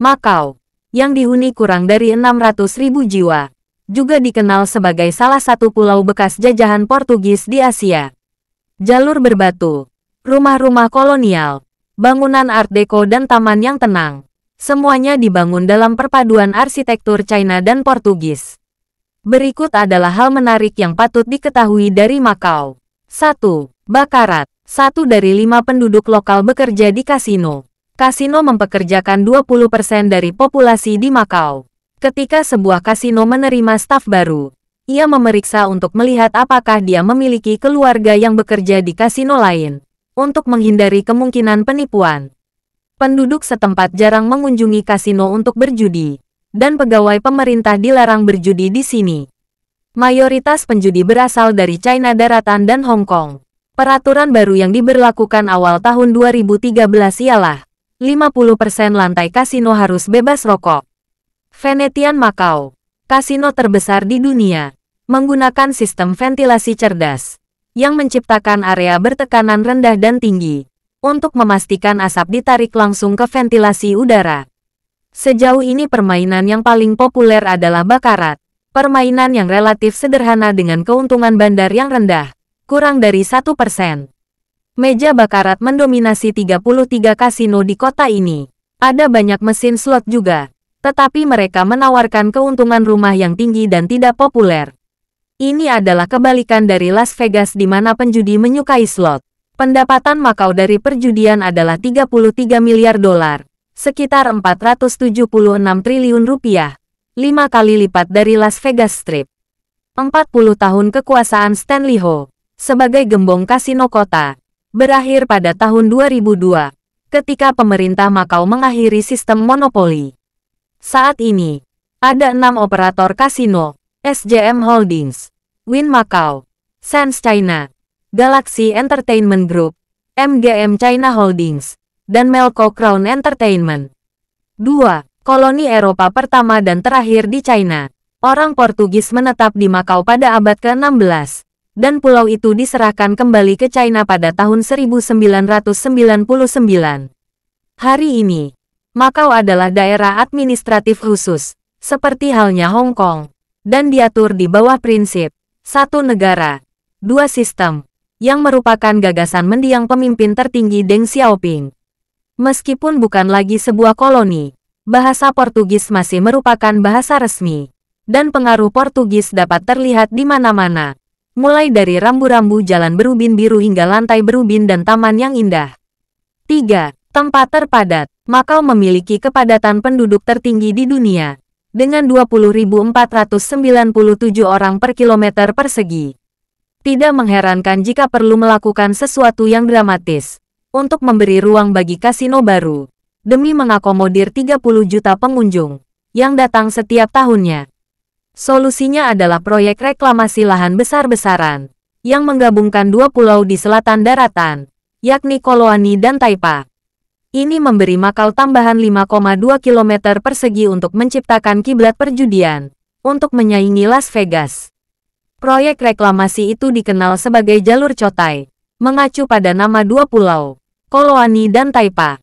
Makau, yang dihuni kurang dari 600.000 jiwa, juga dikenal sebagai salah satu pulau bekas jajahan Portugis di Asia. Jalur berbatu, rumah-rumah kolonial, bangunan Art Deco dan taman yang tenang, semuanya dibangun dalam perpaduan arsitektur China dan Portugis. Berikut adalah hal menarik yang patut diketahui dari Makau. 1. Bakarat. 1 dari 5 penduduk lokal bekerja di kasino. Kasino mempekerjakan 20% dari populasi di Makau. Ketika sebuah kasino menerima staf baru, ia memeriksa untuk melihat apakah dia memiliki keluarga yang bekerja di kasino lain, untuk menghindari kemungkinan penipuan. Penduduk setempat jarang mengunjungi kasino untuk berjudi, dan pegawai pemerintah dilarang berjudi di sini. Mayoritas penjudi berasal dari China Daratan dan Hong Kong. Peraturan baru yang diberlakukan awal tahun 2013 ialah 50% lantai kasino harus bebas rokok. Venetian Makau, kasino terbesar di dunia, menggunakan sistem ventilasi cerdas yang menciptakan area bertekanan rendah dan tinggi untuk memastikan asap ditarik langsung ke ventilasi udara. Sejauh ini permainan yang paling populer adalah bakarat, permainan yang relatif sederhana dengan keuntungan bandar yang rendah, kurang dari 1%. Meja bakarat mendominasi 33 kasino di kota ini. Ada banyak mesin slot juga, tetapi mereka menawarkan keuntungan rumah yang tinggi dan tidak populer. Ini adalah kebalikan dari Las Vegas di mana penjudi menyukai slot. Pendapatan Makau dari perjudian adalah 33 miliar dolar, sekitar 476 triliun rupiah, 5 kali lipat dari Las Vegas Strip. 40 tahun kekuasaan Stanley Ho sebagai gembong kasino kota berakhir pada tahun 2002, ketika pemerintah Makau mengakhiri sistem monopoli. Saat ini, ada 6 operator kasino, SJM Holdings, Wynn Macau, Sands China, Galaxy Entertainment Group, MGM China Holdings, dan Melco Crown Entertainment. 2. Koloni Eropa pertama dan terakhir di China. Orang Portugis menetap di Makau pada abad ke-16. Dan pulau itu diserahkan kembali ke China pada tahun 1999. Hari ini, Makau adalah daerah administratif khusus, seperti halnya Hong Kong, dan diatur di bawah prinsip satu negara, dua sistem, yang merupakan gagasan mendiang pemimpin tertinggi Deng Xiaoping. Meskipun bukan lagi sebuah koloni, bahasa Portugis masih merupakan bahasa resmi, dan pengaruh Portugis dapat terlihat di mana-mana. Mulai dari rambu-rambu jalan berubin biru hingga lantai berubin dan taman yang indah. 3. Tempat terpadat. Makau memiliki kepadatan penduduk tertinggi di dunia, dengan 20.497 orang per kilometer persegi. Tidak mengherankan jika perlu melakukan sesuatu yang dramatis, untuk memberi ruang bagi kasino baru, demi mengakomodir 30 juta pengunjung, yang datang setiap tahunnya. Solusinya adalah proyek reklamasi lahan besar-besaran, yang menggabungkan 2 pulau di selatan daratan, yakni Koloani dan Taipa. Ini memberi Makau tambahan 5,2 km persegi untuk menciptakan kiblat perjudian, untuk menyaingi Las Vegas. Proyek reklamasi itu dikenal sebagai Jalur Cotai, mengacu pada nama 2 pulau, Koloani dan Taipa.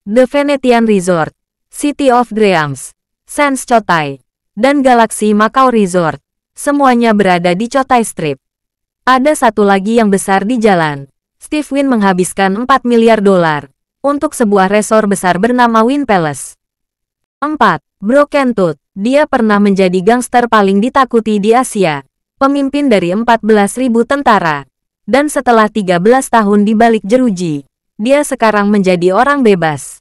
The Venetian Resort, City of Dreams, Sands Cotai, dan Galaxy Macau Resort, semuanya berada di Cotai Strip. Ada satu lagi yang besar di jalan. Steve Wynn menghabiskan 4 miliar dolar untuk sebuah resor besar bernama Wynn Palace. 4. Broken Tooth. Dia pernah menjadi gangster paling ditakuti di Asia, pemimpin dari 14.000 tentara, dan setelah 13 tahun di balik jeruji, dia sekarang menjadi orang bebas.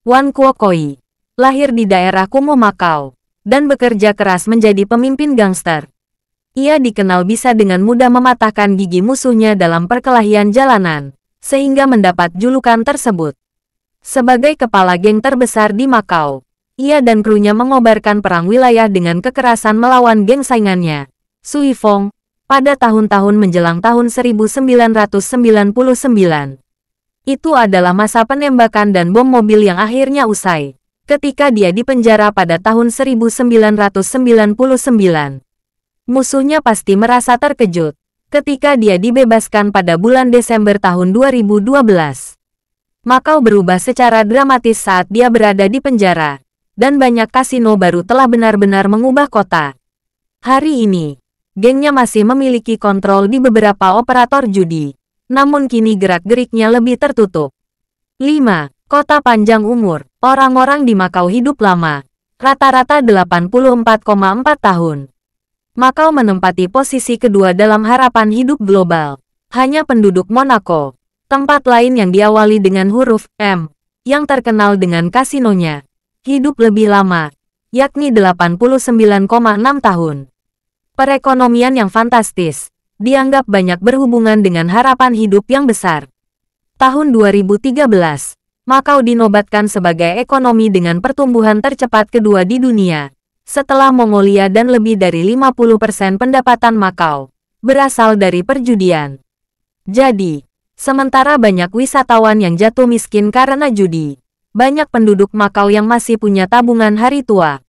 Wan Kuo Koi lahir di daerah kumuh Makau, dan bekerja keras menjadi pemimpin gangster. Ia dikenal bisa dengan mudah mematahkan gigi musuhnya dalam perkelahian jalanan, sehingga mendapat julukan tersebut. Sebagai kepala geng terbesar di Makau, ia dan krunya mengobarkan perang wilayah dengan kekerasan melawan geng saingannya, Sui Fong, pada tahun-tahun menjelang tahun 1999. Itu adalah masa penembakan dan bom mobil yang akhirnya usai ketika dia dipenjara pada tahun 1999. Musuhnya pasti merasa terkejut ketika dia dibebaskan pada bulan Desember tahun 2012. Makau berubah secara dramatis saat dia berada di penjara, dan banyak kasino baru telah benar-benar mengubah kota. Hari ini, gengnya masih memiliki kontrol di beberapa operator judi, namun kini gerak-geriknya lebih tertutup. 5. Kota panjang umur. Orang-orang di Makau hidup lama, rata-rata 84,4 tahun. Makau menempati posisi kedua dalam harapan hidup global. Hanya penduduk Monaco, tempat lain yang diawali dengan huruf M, yang terkenal dengan kasinonya, hidup lebih lama, yakni 89,6 tahun. Perekonomian yang fantastis, dianggap banyak berhubungan dengan harapan hidup yang besar. Tahun 2013, Makau dinobatkan sebagai ekonomi dengan pertumbuhan tercepat kedua di dunia, setelah Mongolia, dan lebih dari 50% pendapatan Makau berasal dari perjudian. Jadi, sementara banyak wisatawan yang jatuh miskin karena judi, banyak penduduk Makau yang masih punya tabungan hari tua.